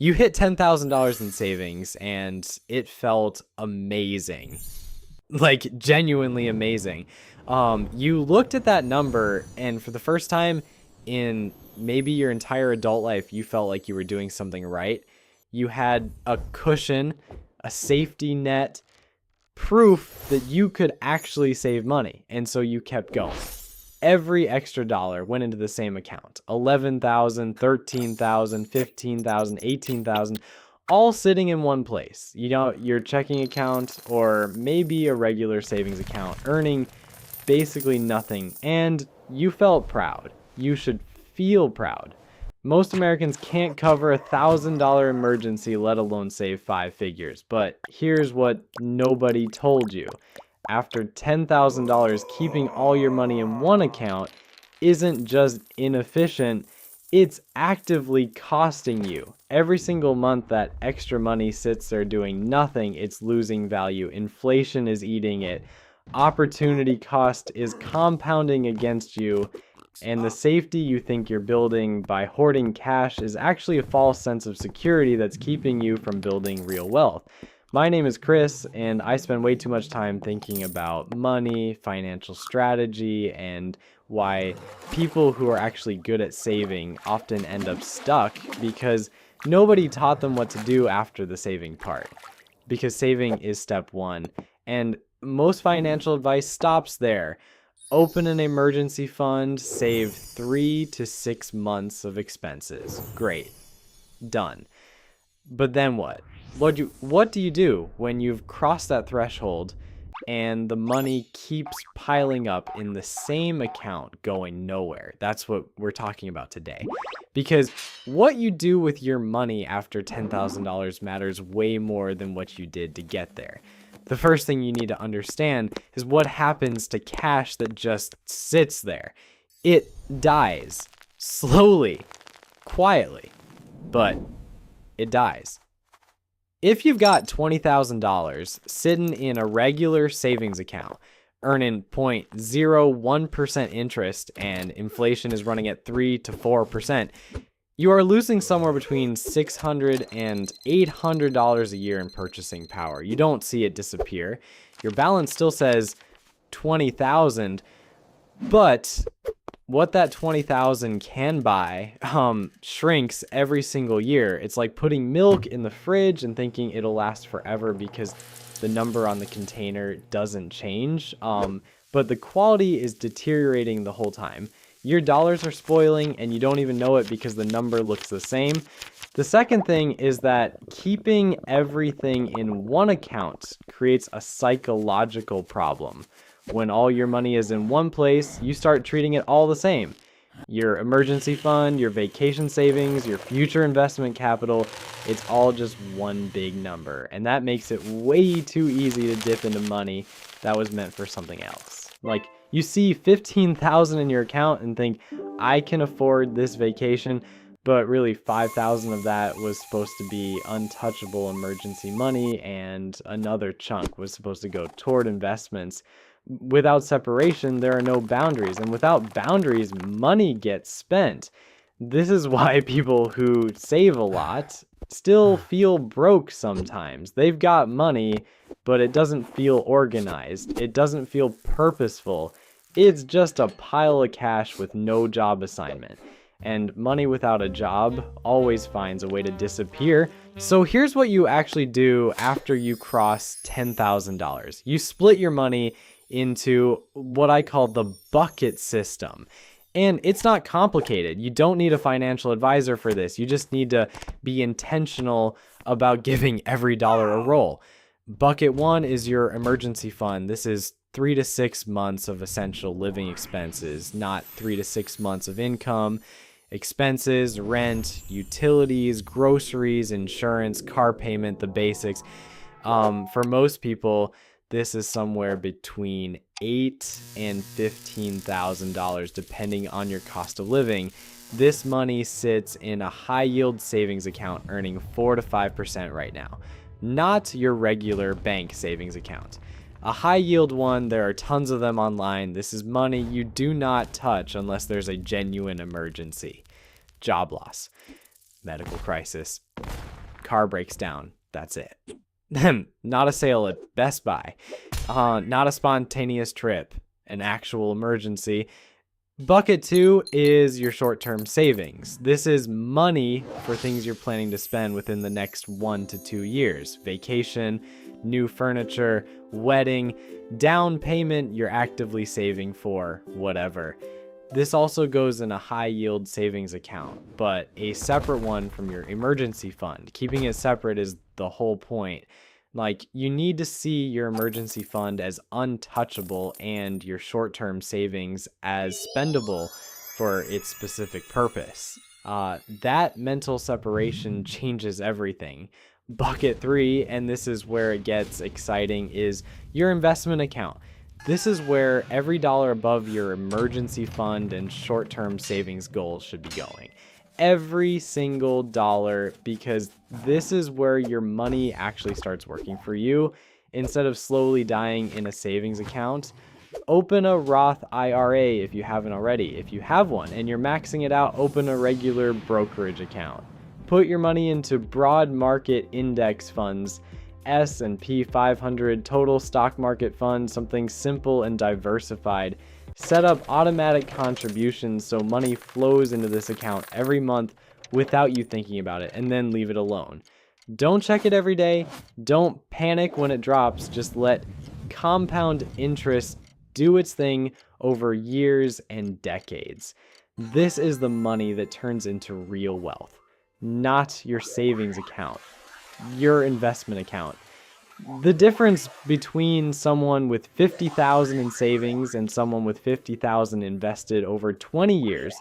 You hit $10,000 in savings and it felt amazing. Like genuinely amazing. You looked at that number and for the first time in maybe your entire adult life, you felt like you were doing something right. You had a cushion, a safety net, proof that you could actually save money. And so you kept going. Every extra dollar went into the same account. 11,000, 13,000, 15,000, 18,000, all sitting in one place. You know, your checking account or maybe a regular savings account, earning basically nothing. And you felt proud. You should feel proud. Most Americans can't cover $1,000 emergency, let alone save 5 figures. But here's what nobody told you. After $10,000, keeping all your money in one account isn't just inefficient, it's actively costing you. Every single month that extra money sits there doing nothing, it's losing value. Inflation is eating it. Opportunity cost is compounding against you. And the safety you think you're building by hoarding cash is actually a false sense of security that's keeping you from building real wealth. My name is Chris, and I spend way too much time thinking about money, financial strategy, and why people who are actually good at saving often end up stuck because nobody taught them what to do after the saving part. Because saving is step one, and most financial advice stops there. Open an emergency fund, save 3 to 6 months of expenses. Great. Done. But then what? What do you do when you've crossed that threshold and the money keeps piling up in the same account going nowhere? That's what we're talking about today. Because what you do with your money after $10,000 matters way more than what you did to get there. The first thing you need to understand is what happens to cash that just sits there. It dies slowly, quietly, but it dies. If you've got $20,000 sitting in a regular savings account, earning 0.01% interest and inflation is running at 3 to 4%, you are losing somewhere between $600 and $800 a year in purchasing power. You don't see it disappear. Your balance still says 20,000, but what that 20,000 can buy shrinks every single year. It's like putting milk in the fridge and thinking it'll last forever because the number on the container doesn't change. But the quality is deteriorating the whole time. Your dollars are spoiling and you don't even know it because the number looks the same. The second thing is that keeping everything in one account creates a psychological problem. When all your money is in one place, you start treating it all the same. Your emergency fund, your vacation savings, your future investment capital, it's all just one big number. And that makes it way too easy to dip into money that was meant for something else. Like, you see 15,000 in your account and think, I can afford this vacation, but really 5,000 of that was supposed to be untouchable emergency money and another chunk was supposed to go toward investments. Without separation, there are no boundaries, and without boundaries, money gets spent. This is why people who save a lot still feel broke sometimes. They've got money, but it doesn't feel organized. It doesn't feel purposeful. It's just a pile of cash with no job assignment. And money without a job always finds a way to disappear. So here's what you actually do after you cross $10,000. You split your money into what I call the bucket system. And it's not complicated. You don't need a financial advisor for this. You just need to be intentional about giving every dollar a roll. Bucket one is your emergency fund. This is 3 to 6 months of essential living expenses, not 3 to 6 months of income. Expenses, rent, utilities, groceries, insurance, car payment, the basics. For most people, this is somewhere between $8,000 and $15,000 depending on your cost of living. This money sits in a high yield savings account earning 4 to 5% right now, not your regular bank savings account. A high yield one, there are tons of them online. This is money you do not touch unless there's a genuine emergency. Job loss, medical crisis, car breaks down. That's it. Not a sale at Best Buy. Not a spontaneous trip. An actual emergency. Bucket 2 is your short-term savings. This is money for things you're planning to spend within the next 1 to 2 years. Vacation, new furniture, wedding, down payment you're actively saving for, whatever. This also goes in a high-yield savings account, but a separate one from your emergency fund. Keeping it separate is the whole point. Like, you need to see your emergency fund as untouchable and your short-term savings as spendable for its specific purpose. That mental separation changes everything. Bucket 3, and this is where it gets exciting, is your investment account. This is where every dollar above your emergency fund and short-term savings goals should be going. Every single dollar, because this is where your money actually starts working for you instead of slowly dying in a savings account. Open a Roth IRA if you haven't already. If you have one and you're maxing it out, open a regular brokerage account. Put your money into broad market index funds, S&P 500, total stock market funds, something simple and diversified. Set up automatic contributions so money flows into this account every month without you thinking about it, and then leave it alone. Don't check it every day. Don't panic when it drops. Just let compound interest do its thing over years and decades. This is the money that turns into real wealth, not your savings account, your investment account. The difference between someone with 50,000 in savings and someone with 50,000 invested over 20 years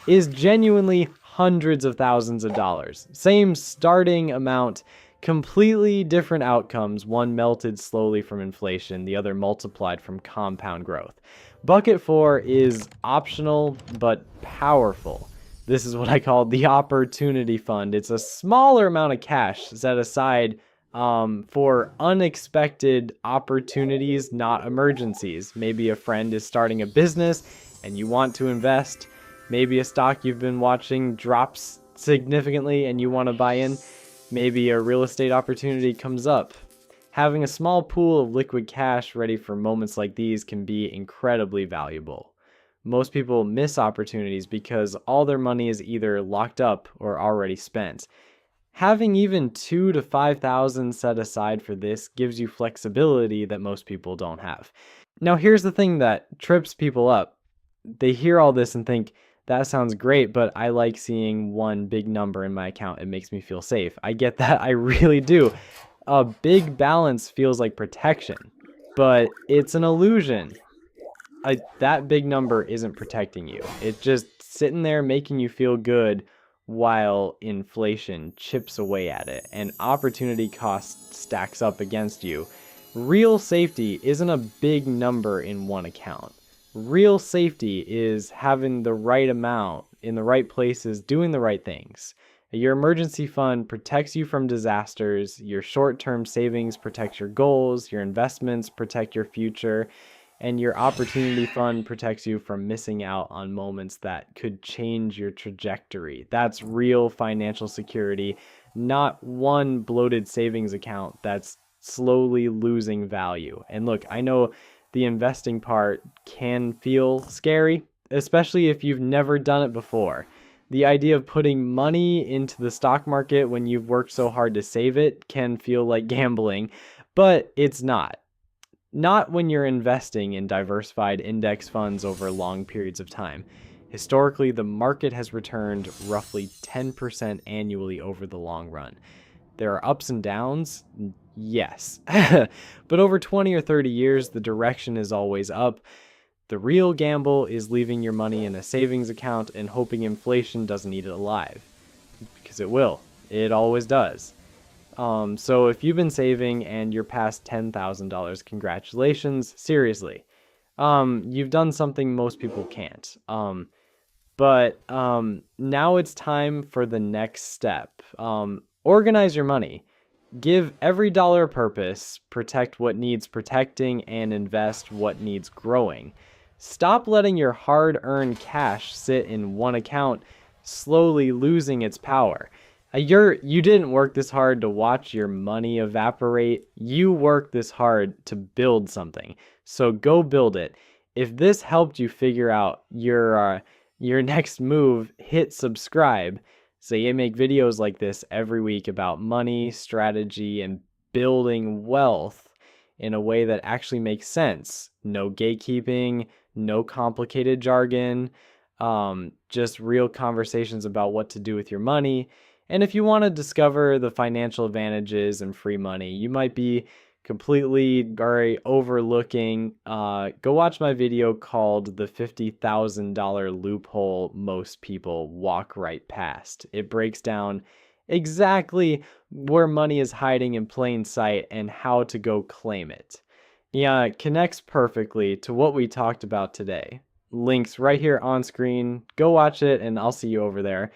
is genuinely hundreds of thousands of dollars. Same starting amount, completely different outcomes. One melted slowly from inflation, the other multiplied from compound growth. Bucket 4 is optional but powerful. This is what I call the opportunity fund. It's a smaller amount of cash set aside for unexpected opportunities, not emergencies. Maybe a friend is starting a business and you want to invest. Maybe a stock you've been watching drops significantly and you want to buy in. Maybe a real estate opportunity comes up. Having a small pool of liquid cash ready for moments like these can be incredibly valuable. Most people miss opportunities because all their money is either locked up or already spent. Having even 2,000 to 5,000 set aside for this gives you flexibility that most people don't have. Now, here's the thing that trips people up. They hear all this and think, that sounds great, but I like seeing one big number in my account. It makes me feel safe. I get that. I really do. A big balance feels like protection, but it's an illusion. That big number isn't protecting you. It's just sitting there making you feel good while inflation chips away at it and opportunity cost stacks up against you. Real safety isn't a big number in one account. Real safety is having the right amount in the right places, doing the right things. Your emergency fund protects you from disasters. Your short-term savings protect your goals. Your investments protect your future. And your opportunity fund protects you from missing out on moments that could change your trajectory. That's real financial security, not one bloated savings account that's slowly losing value. And look, I know the investing part can feel scary, especially if you've never done it before. The idea of putting money into the stock market when you've worked so hard to save it can feel like gambling, but it's not. Not when you're investing in diversified index funds over long periods of time. Historically, the market has returned roughly 10% annually over the long run. There are ups and downs, yes. But over 20 or 30 years, the direction is always up. The real gamble is leaving your money in a savings account and hoping inflation doesn't eat it alive. Because it will. It always does. So if you've been saving and you're past $10,000, congratulations. Seriously. You've done something most people can't. But now it's time for the next step. Organize your money. Give every dollar a purpose, protect what needs protecting, and invest what needs growing. Stop letting your hard-earned cash sit in one account, slowly losing its power. You didn't work this hard to watch your money evaporate. You worked this hard to build something. So go build it. If this helped you figure out your next move, hit subscribe. So you make videos like this every week about money, strategy, and building wealth in a way that actually makes sense. No gatekeeping, no complicated jargon, just real conversations about what to do with your money. And if you want to discover the financial advantages and free money, you might be completely overlooking, go watch my video called The $50,000 Loophole Most People Walk Right Past. It breaks down exactly where money is hiding in plain sight and how to go claim it. Yeah, it connects perfectly to what we talked about today. Links right here on screen. Go watch it, and I'll see you over there.